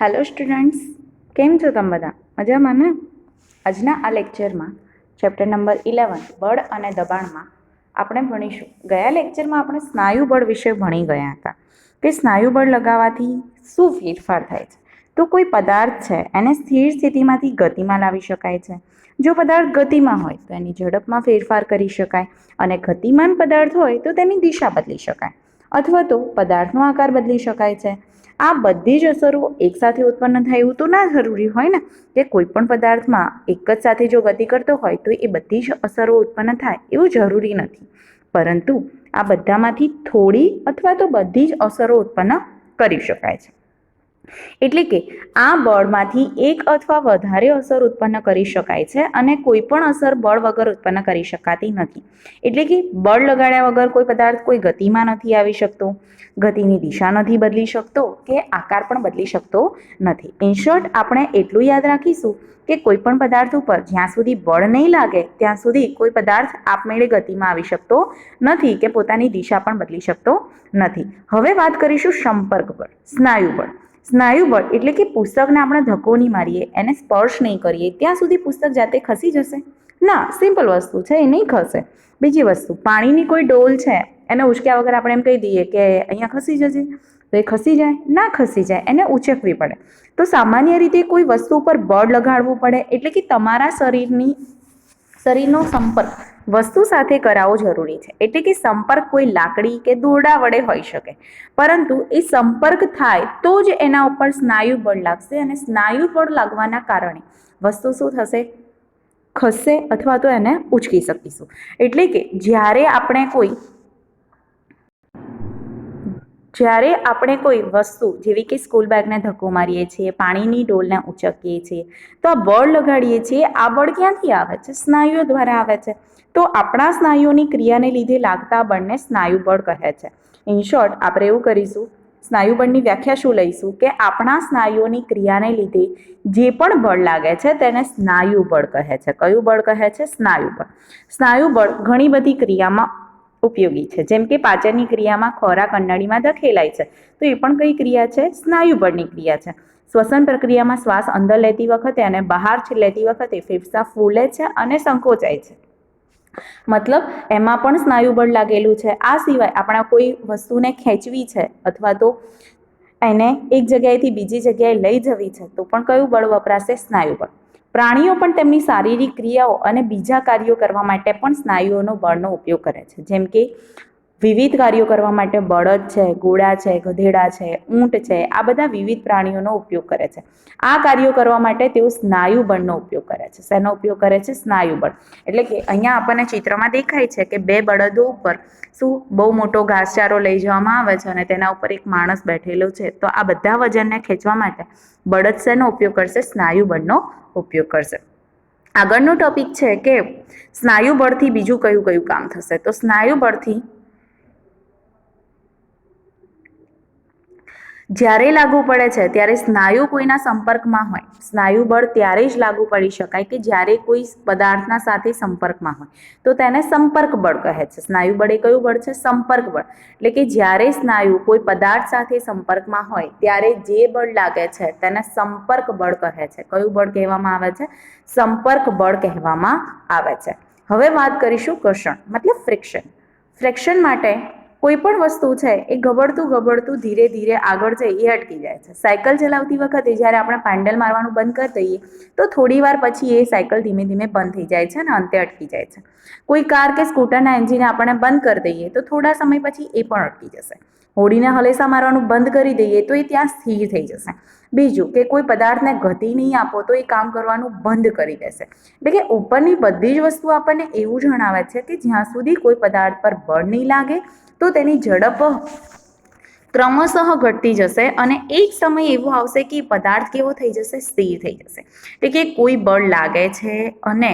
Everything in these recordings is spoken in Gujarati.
હેલો સ્ટુડન્ટ્સ, કેમ છો તમે બધા? મજામાં ને? આજના આ લેક્ચરમાં ચેપ્ટર નંબર 11 બળ અને દબાણમાં આપણે ભણીશું. ગયા લેક્ચરમાં આપણે સ્નાયુ બળ વિશે ભણી ગયા હતા કે સ્નાયુ બળ લગાવવાથી શું ફેરફાર થાય છે. તો કોઈ પદાર્થ છે એને સ્થિર સ્થિતિમાંથી ગતિમાં લાવી શકાય છે. જો પદાર્થ ગતિમાં હોય તો એની ઝડપમાં ફેરફાર કરી શકાય, અને ગતિમાન પદાર્થ હોય તો તેની દિશા બદલી શકાય, અથવા તો પદાર્થનો આકાર બદલી શકાય છે. આ બધી જ અસરો એકસાથે ઉત્પન્ન થાય એવું તો ના જરૂરી હોય ને, કે કોઈ પણ પદાર્થમાં એક જ સાથે જો ગતિ કરતો હોય તો એ બધી જ અસરો ઉત્પન્ન થાય એવું જરૂરી નથી, પરંતુ આ બધામાંથી થોડી અથવા તો બધી જ અસરો ઉત્પન્ન કરી શકાય છે. એટલે કે આ બળમાંથી એક અથવા વધારે અસર ઉત્પન્ન કરી શકાય છે, અને કોઈ પણ અસર બળ વગર ઉત્પન્ન કરી શકાતી નથી. એટલે કે બળ લગાડ્યા વગર કોઈ પદાર્થ કોઈ ગતિમાં નથી આવી શકતો, ગતિની દિશા નથી બદલી શકતો, કે આકાર પણ બદલી શકતો નથી. ઇન શોર્ટ, આપણે એટલું યાદ રાખીશું કે કોઈ પણ પદાર્થ ઉપર જ્યાં સુધી બળ નહીં લાગે ત્યાં સુધી કોઈ પદાર્થ આપમેળે ગતિમાં આવી શકતો નથી, કે પોતાની દિશા પણ બદલી શકતો નથી. હવે વાત કરીશું સંપર્ક બળ, સ્નાયુ બળ. સ્નાયુ બળ એટલે કે પુસ્તકને આપણે ધક્કો નહીં મારીએ, એને સ્પર્શ નહીં કરીએ ત્યાં સુધી પુસ્તક જાતે ખસી જશે? ના, સિમ્પલ વસ્તુ છે, એ નહીં ખસે. બીજી વસ્તુ, પાણીની કોઈ ડોલ છે, એને ઉચક્યા વગર આપણે એમ કહી દઈએ કે અહીંયા ખસી જશે, તો એ ખસી જાય? ના ખસી જાય, એને ઉચકવી પડે. તો સામાન્ય રીતે કોઈ વસ્તુ ઉપર બળ લગાડવું પડે, એટલે કે તમારા શરીરનો સંપર્ક વસ્તુ સાથે કરાવવો જરૂરી છે. એટલે કે સંપર્ક કોઈ લાકડી કે દોરડા વડે હોઈ શકે, પરંતુ એ સંપર્ક થાય તો જ એના ઉપર સ્નાયુ બળ લાગશે, અને સ્નાયુ બળ લાગવાના કારણે વસ્તુ શું થશે? ખસશે, અથવા તો એને ઉચકી શકીશું. એટલે કે જ્યારે આપણે કોઈ વસ્તુ જેવી કે સ્કૂલ બેગને ધક્કો મારીએ છીએ, પાણીની ડોલને ઉચકીએ છીએ, તો આ બળ લગાડીએ છીએ. આ બળ ક્યાંથી આવે છે? સ્નાયુઓ દ્વારા આવે છે. તો આપણા સ્નાયુઓની ક્રિયાને લીધે લાગતા બળને સ્નાયુ બળ કહે છે. ઇન શોર્ટ, આપણે એવું કરીશું, સ્નાયુ બળની વ્યાખ્યા શું લઈશું કે આપણા સ્નાયુઓની ક્રિયાને લીધે જે પણ બળ લાગે છે તેને સ્નાયુ બળ કહે છે. કયું બળ કહે છે? સ્નાયુ બળ. સ્નાયુ બળ ઘણી બધી ક્રિયામાં ઉપયોગી છે. જેમ કે પાચનની ક્રિયામાં ખોરાક અંડાળીમાં ધકેલાય છે, તો એ પણ કઈ ક્રિયા છે? સ્નાયુ બળની ક્રિયા છે. શ્વસન પ્રક્રિયામાં શ્વાસ અંદર લેતી વખતે અને બહાર લેતી વખતે ફેફસા ફૂલે છે અને સંકોચાય છે, મતલબ એમાં પણ સ્નાયુ બળ લાગેલું છે. આ સિવાય આપણે કોઈ વસ્તુને ખેંચવી છે અથવા તો એને એક જગ્યાએથી બીજી જગ્યાએ લઈ જવી છે, તો પણ કયું બળ વપરાશે? સ્નાયુ બળ. પ્રાણીઓ પણ તેમની શારીરિક ક્રિયાઓ અને બીજા કાર્યો કરવા માટે પણ સ્નાયુઓનો બળનો ઉપયોગ કરે છે. જેમ કે વિવિધ કાર્યો કરવા માટે બળદ છે, ઘોડા છે, ગધેડા છે, ઊંટ છે, આ બધા વિવિધ પ્રાણીઓનો ઉપયોગ કરે છે. આ કાર્યો કરવા માટે તેઓ સ્નાયુ બળનો ઉપયોગ કરે છે. શેનો ઉપયોગ કરે છે? સ્નાયુ બળ. એટલે કે અહીંયા આપણને ચિત્રમાં દેખાય છે કે બે બળદો ઉપર શું બહુ મોટો ઘાસચારો લઈ જવામાં આવે છે, અને તેના ઉપર એક માણસ બેઠેલો છે. તો આ બધા વજનને ખેંચવા માટે બળદ શેનો ઉપયોગ કરશે? સ્નાયુ બળનો ઉપયોગ કરશે. આગળનો ટોપિક છે કે સ્નાયુ બળથી બીજું કયું કયું કામ થશે. તો સ્નાયુ બળથી જ્યારે લાગુ પડે છે ત્યારે સ્નાયુ કોઈના સંપર્કમાં હોય, સ્નાયુ બળ ત્યારે જ લાગુ પડી શકાય કે જ્યારે કોઈ પદાર્થના સાથે સંપર્કમાં હોય, તો તેને સંપર્ક બળ કહે છે. સ્નાયુ બળ એ કયું બળ છે? સંપર્ક બળ. એટલે કે જ્યારે સ્નાયુ કોઈ પદાર્થ સાથે સંપર્કમાં હોય ત્યારે જે બળ લાગે છે તેને સંપર્ક બળ કહે છે. કયું બળ કહેવામાં આવે છે? સંપર્ક બળ કહેવામાં આવે છે. હવે વાત કરીશું ઘર્ષણ મતલબ ફ્રિક્શન. ફ્રિક્શન માટે કોઈ પણ વસ્તુ છે એ ગબડતું ધીરે ધીરે આગળ જઈ એ અટકી જાય છે. સાયકલ ચલાવતી વખતે જ્યારે આપણે પેન્ડલ મારવાનું બંધ કરી દઈએ તો થોડી વાર પછી એ સાયકલ ધીમે ધીમે બંધ થઈ જાય છે અને અંતે અટકી જાય છે. કોઈ કાર કે સ્કૂટરના એન્જિન આપણે બંધ કરી દઈએ તો થોડા સમય પછી એ પણ અટકી જશે. હોડીને હલેસા મારવાનું બંધ કરી દઈએ તો એ ત્યાં સ્થિર થઈ જશે. બીજું કે કોઈ પદાર્થને ગતિ નહીં આપો તો એ કામ કરવાનું બંધ કરી દેશે. એટલે કે ઉપરની બધી જ વસ્તુ આપણને એવું જણાવે છે કે જ્યાં સુધી કોઈ પદાર્થ પર બળ નહીં લાગે તો તેની ઝડપ ક્રમશઃ ઘટતી જશે, અને એક સમય એવો આવશે કે પદાર્થ કેવો થઈ જશે? સ્થિર થઈ જશે. એટલે કે કોઈ બળ લાગે છે અને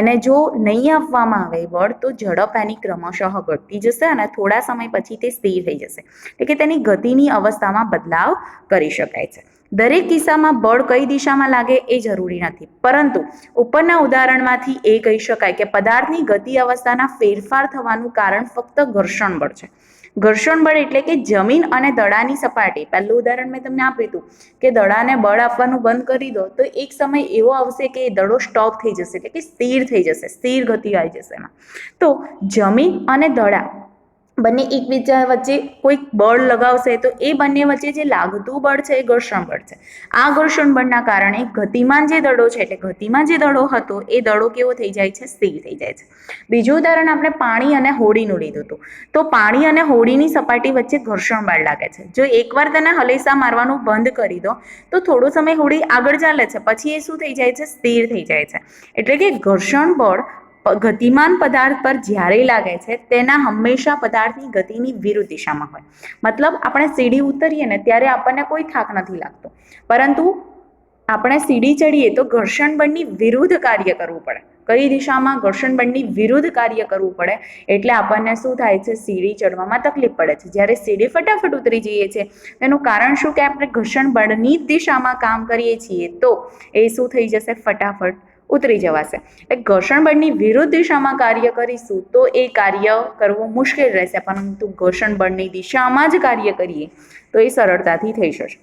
એને જો નહીં આપવામાં આવે બળ તો ઝડપ એની ક્રમશઃ ઘટતી જશે અને થોડા સમય પછી તે સ્થિર થઈ જશે. એટલે કે તેની ગતિની અવસ્થામાં બદલાવ કરી શકાય છે. દરેક કિસ્સામાં બળ કઈ દિશામાં લાગે એ જરૂરી નથી, પરંતુ ઉપરના ઉદાહરણમાંથી એ કહી શકાય કે પદાર્થની ગતિ અવસ્થાના ફેરફાર થવાનું કારણ ફક્ત ઘર્ષણ બળ છે. ઘર્ષણ બળ એટલે કે જમીન અને દડાની સપાટી, પહેલું ઉદાહરણ મેં તમને આપ્યું હતું કે દડાને બળ આપવાનું બંધ કરી દો તો એક સમય એવો આવશે કે એ દડો સ્ટોપ થઈ જશે, એટલે કે સ્થિર થઈ જશે, સ્થિર ગતિ આવી જશે એમાં. તો જમીન અને દડા બંને એકબીજા વચ્ચે કોઈક બળ લગાવશે તો એ બંને વચ્ચે જે લાગતું બળ છે એ ઘર્ષણ બળ છે. આ ઘર્ષણ બળના કારણે ગતિમાન જે દડો છે, એટલે ગતિમાન જે દડો હતો એ દડો કેવો થઈ જાય છે? સ્થિર થઈ જાય છે. બીજું ઉદાહરણ આપણે પાણી અને હોડીનું લીધું હતું. તો પાણી અને હોડીની સપાટી વચ્ચે ઘર્ષણ બળ લાગે છે. જો એકવાર તેને હલેસા મારવાનું બંધ કરી દો તો થોડો સમય હોડી આગળ ચાલે છે, પછી એ શું થઈ જાય છે? સ્થિર થઈ જાય છે. એટલે કે ઘર્ષણ બળ ગતિમાન પદાર્થ પર જ્યારે લાગે છે તેના હંમેશા પદાર્થની ગતિની વિરુદ્ધ દિશામાં હોય. મતલબ આપણે સીડી ઉતરીએ ને ત્યારે આપણને કોઈ થાક નથી લાગતો, પરંતુ આપણે સીડી ચડીએ તો ઘર્ષણ બળની વિરુદ્ધ કાર્ય કરવું પડે. કઈ દિશામાં? ઘર્ષણ બળની વિરુદ્ધ કાર્ય કરવું પડે એટલે આપણને શું થાય છે? સીડી ચડવામાં તકલીફ પડે છે. જ્યારે સીડી ફટાફટ ઉતરી જઈએ છીએ તેનું કારણ શું કે આપણે ઘર્ષણ બળની જ દિશામાં કામ કરીએ છીએ તો એ શું થઈ જશે? ફટાફટ ઉતરી જવાશે. એટલે ઘર્ષણ બળની વિરુદ્ધ દિશામાં કાર્ય કરીશું તો એ કાર્ય કરવું મુશ્કેલ રહેશે, પરંતુ ઘર્ષણ બળની દિશામાં જ કાર્ય કરીએ તો એ સરળતાથી થઈ જશે.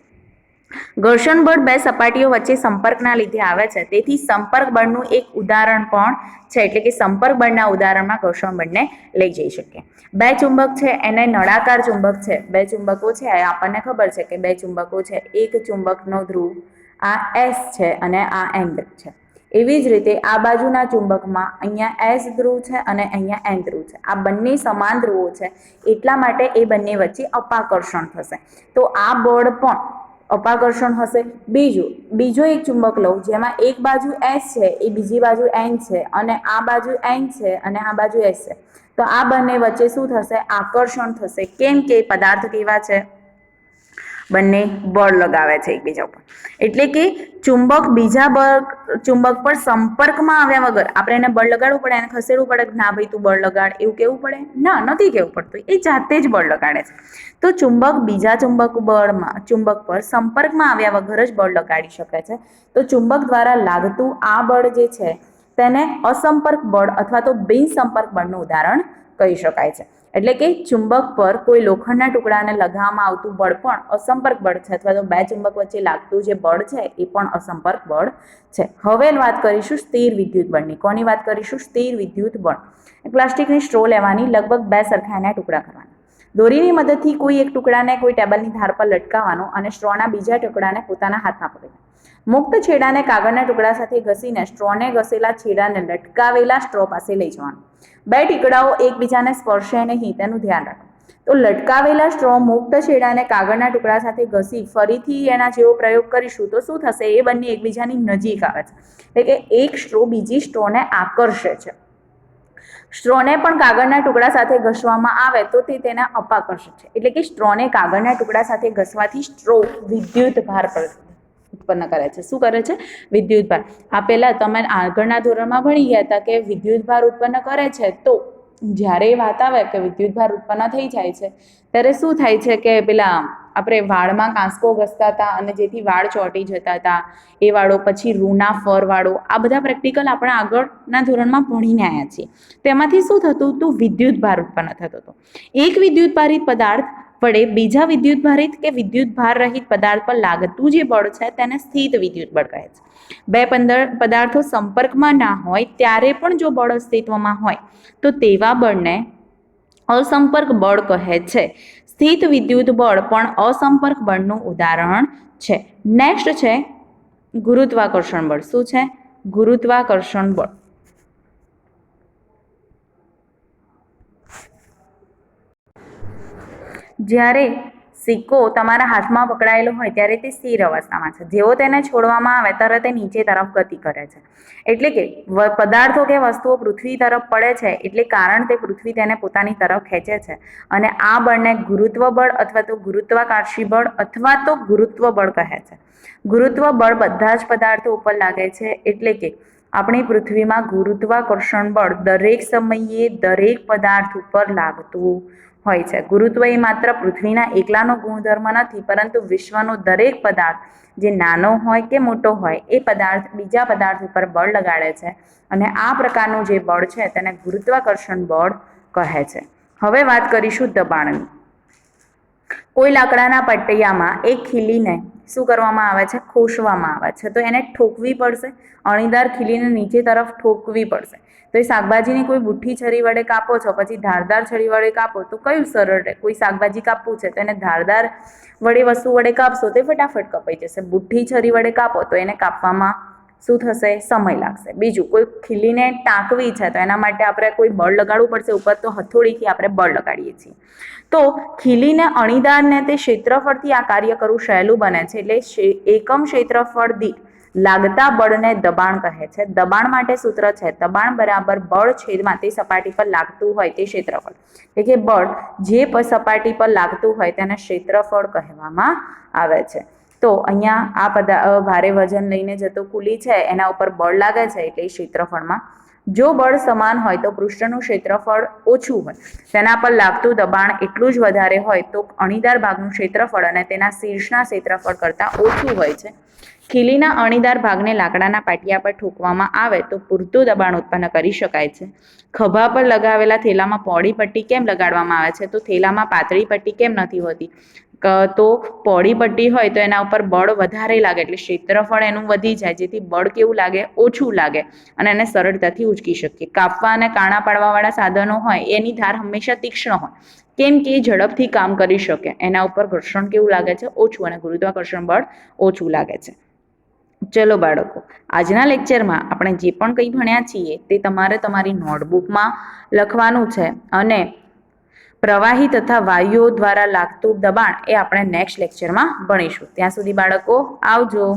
ઘર્ષણ બળ બે સપાટીઓ વચ્ચે સંપર્કના લીધે આવે છે, તેથી સંપર્ક બળનું એક ઉદાહરણ પણ છે, એટલે કે સંપર્ક બળના ઉદાહરણમાં ઘર્ષણ બળને લઈ જઈ શકીએ. બે ચુંબક છે એને નળાકાર ચુંબક છે. બે ચુંબકો છે આપણને ખબર છે કે બે ચુંબકો છે, એક ચુંબકનો ધ્રુવ આ S છે અને આ N ધ્રુવ છે. એવી જ રીતે આ બાજુના ચુંબકમાં અહીંયા S ધ્રુવ છે અને અહીંયા N ધ્રુવ છે. આ બંને સમાન ધ્રુવો છે, એટલા માટે એ બંને વચ્ચે અપાકર્ષણ થશે. તો આ બળ પણ અપાકર્ષણ હશે. બીજો એક ચુંબક લઉં જેમાં એક બાજુ S છે, એ બીજી બાજુ N છે, અને આ બાજુ N છે અને આ બાજુ S છે. તો આ બંને વચ્ચે શું થશે? આકર્ષણ થશે. કેમ કે પદાર્થ કેવા છે? બંને બળ લગાવે છે એકબીજા ઉપર. એટલે કે ચુંબક બીજા ચુંબક પર સંપર્કમાં આવ્યા વગર આપણે એને બળ લગાડવું પડે, એને ખસેડવું પડે, ના ભાઈ તું બળ લગાડ એવું કેવું પડે? ના, નથી કેવું પડતું, એ જાતે જ બળ લગાડે છે. તો ચુંબક બીજા ચુંબક પર સંપર્કમાં આવ્યા વગર જ બળ લગાડી શકે છે. તો ચુંબક દ્વારા લાગતું આ બળ જે છે તેને અસંપર્ક બળ અથવા તો બિનસંપર્ક બળનું ઉદાહરણ કહી શકાય છે. એટલે કે ચુંબક પર કોઈ લોખંડના ટુકડાને લગાવવામાં આવતું બળ પણ અસંપર્ક બળ છે, અથવા તો બે ચુંબક વચ્ચે લાગતું જે બળ છે એ પણ અસંપર્ક બળ છે. હવે વાત કરીશું સ્થિર વિદ્યુત બળની. કોની વાત કરીશું? સ્થિર વિદ્યુત બળ. પ્લાસ્ટિકની સ્ટ્રો લેવાની, લગભગ બે સરખાના ટુકડા કરવાના. દોરીની મદદથી કોઈ એક ટુકડાને કોઈ ટેબલની ધાર પર લટકાવવાનો અને સ્ટ્રોના બીજા ટુકડાને પોતાના હાથમાં પકડવાનો. મુક્ત છેડાને કાગળના ટુકડા સાથે ઘસીને સ્ટ્રોને ઘસેલા છેડાને લટકાવેલા સ્ટ્રો પાસે લઈ જવાનો. બે ટીકડાઓ એકબીજાને સ્પર્શે નહીં તેનું ધ્યાન રાખો. તો લટકાવેલા સ્ટ્રો મુક્ત છેડાને કાગળના ટુકડા સાથે ઘસી ફરીથી એના જેવો પ્રયોગ કરીશું તો શું થશે? એ બંને એકબીજાની નજીક આવે છે, એટલે કે એક સ્ટ્રો બીજી સ્ટ્રોને આકર્ષે છે. સ્ટ્રોને પણ કાગળના ટુકડા સાથે ઘસવામાં આવે તો તે તેના અપાકર્ષક છે. એટલે કે સ્ટ્રોને કાગળના ટુકડા સાથે ઘસવાથી સ્ટ્રો વિદ્યુત ભાર ઉત્પન્ન કરે છે. શું કરે છે? વિદ્યુત ભાર. આ પહેલા તમે આગળના ધોરણમાં ભણી ગયા હતા કે વિદ્યુત ભાર ઉત્પન્ન કરે છે. તો જ્યારે વાત આવે કે વિદ્યુત ભાર ઉત્પન્ન થઈ જાય છે ત્યારે શું થાય છે કે પેલા આપણે વાળમાં કાંસકો ઘસતા હતા અને જેથી વાળ ચોંટી જતા હતા એ વાળો, પછી રૂના ફર વાળો, આ બધા પ્રેક્ટિકલ આપણે આગળના ધોરણમાં ભણીને આવ્યા છીએ. તેમાંથી શું થતું હતું? વિદ્યુત ભાર ઉત્પન્ન થતો હતો. એક વિદ્યુત ભારિત પદાર્થ વડે બીજા વિદ્યુત ભારિત કે વિદ્યુત ભાર રહિત પદાર્થ પર લાગતું જે બળ છે તેને સ્થિત વિદ્યુત બળ કહે છે. બે પદાર્થો સંપર્કમાં ના હોય ત્યારે પણ જો બળ અસ્તિત્વમાં હોય તો તેવા બળને અસંપર્ક બળ કહે છે. સ્થિત વિદ્યુત બળ પણ અસંપર્ક બળનું ઉદાહરણ છે. નેક્સ્ટ છે ગુરુત્વાકર્ષણ બળ. શું છે? ગુરુત્વાકર્ષણ બળ. જ્યારે સિક્કો તમારા હાથમાં પકડાયેલો હોય ત્યારે તે સ્થિર અવસ્થામાં છે. જેવો તેને છોડવામાં આવે તરત તે નીચે તરફ ગતિ કરે છે. એટલે કે પદાર્થો કે વસ્તુઓ પૃથ્વી તરફ પડે છે એટલે કારણ તે પૃથ્વી તેને પોતાની તરફ ખેંચે છે, અને આ બળને ગુરુત્વ બળ અથવા તો ગુરુત્વાકર્ષી બળ અથવા તો ગુરુત્વ બળ કહે છે. ગુરુત્વ બળ બધા જ પદાર્થો ઉપર લાગે છે. એટલે કે આપણી પૃથ્વીમાં ગુરુત્વાકર્ષણ બળ દરેક સમયે દરેક પદાર્થ ઉપર લાગતું હોય છે. ગુરુત્વ એ માત્ર પૃથ્વીના એકલાનો ગુણધર્મ નથી, પરંતુ વિશ્વનો દરેક પદાર્થ જે નાનો હોય કે મોટો હોય એ પદાર્થ બીજા પદાર્થ ઉપર બળ લગાડે છે, અને આ પ્રકારનું જે બળ છે તેને ગુરુત્વાકર્ષણ બળ કહે છે. હવે વાત કરીશું દબાણની. કોઈ લાકડાના પટ્ટિયામાં એક ખીલીને શું કરવામાં આવે છે? ખોસવામાં આવે છે. તો એને ઠોકવી પડશે, અણીદાર ખીલીને નીચે તરફ ઠોકવી પડશે. તો એ શાકભાજીની કોઈ બુઠ્ઠી છરી વડે કાપો છો, પછી ધારદાર છરી વડે કાપો તો કયું સરળ રહે? કોઈ શાકભાજી કાપવું છે તો એને ધારદાર વડે વસ્તુ વડે કાપશો તો ફટાફટ કપાઈ જશે. બુઠ્ઠી છરી વડે કાપો તો એને કાપવામાં શું થશે? સમય લાગશે. બીજું, કોઈ ખીલીને ટાંકવી છે તો એના માટે આપણે કોઈ બળ લગાડવું પડશે ઉપર, તો હથોડીથી આપણે બળ લગાડીએ છીએ. તો ખીલીને અણીદારને તે ક્ષેત્રફળથી આ કાર્ય કરવું સહેલું બને છે. એટલે એકમ ક્ષેત્રફળ દીઠ લાગતા બળને દબાણ કહે છે. દબાણ માટે સૂત્ર છે દબાણ બરાબર બળ છેદમાં તે સપાટી પર લાગતું હોય તે ક્ષેત્રફળ. એટલે કે બળ જે સપાટી પર લાગતું હોય તેને ક્ષેત્રફળ કહેવામાં આવે છે. તો અહીંયા આ ભારે વજન લઈને જતો કુલી છે એના ઉપર બળ લાગે છે એટલે ક્ષેત્રફળમાં. જો બળ સમાન હોય તો પૃષ્ઠનું ક્ષેત્રફળ ઓછું હોય, તેના પર લાગતું દબાણ એટલું જ વધારે હોય તો અણીદાર ભાગનું ક્ષેત્રફળ અને તેના શીર્ષના ક્ષેત્રફળ કરતાં ઓછું હોય છે. ખીલીના અણીદાર ભાગને લાકડાના પાટિયા પર ઠોકવામાં આવે તો પૂરતું દબાણ ઉત્પન્ન કરી શકાય છે. ખભા પર લગાવેલા થેલામાં પહોળી પટ્ટી કેમ લગાડવામાં આવે છે? તો થેલામાં પાતળી પટ્ટી કેમ નથી હોતી? તો પહોળી પટ્ટી હોય તો એના ઉપર બળ વધારે લાગે એટલે ક્ષેત્રફળ એનું વધી જાય, જેથી બળ કેવું લાગે? ઓછું લાગે અને એને સરળતાથી ઉંચકી શકીએ. કાપવા અને કાણા પાડવાવાળા સાધનો હોય એની ધાર હંમેશા તીક્ષ્ણ હોય, કેમ કે એ ઝડપથી કામ કરી શકે. એના ઉપર ઘર્ષણ કેવું લાગે છે? ઓછું, અને ગુરુત્વાકર્ષણ બળ ઓછું લાગે છે. ચલો બાળકો, આજના લેક્ચરમાં આપણે જે પણ કંઈ ભણ્યા છીએ તે તમારે તમારી નોટબુકમાં લખવાનું છે, અને પ્રવાહી તથા વાયુઓ દ્વારા લાગતું દબાણ એ આપણે નેક્સ્ટ લેક્ચરમાં ભણીશું. ત્યાં સુધી બાળકો આવજો.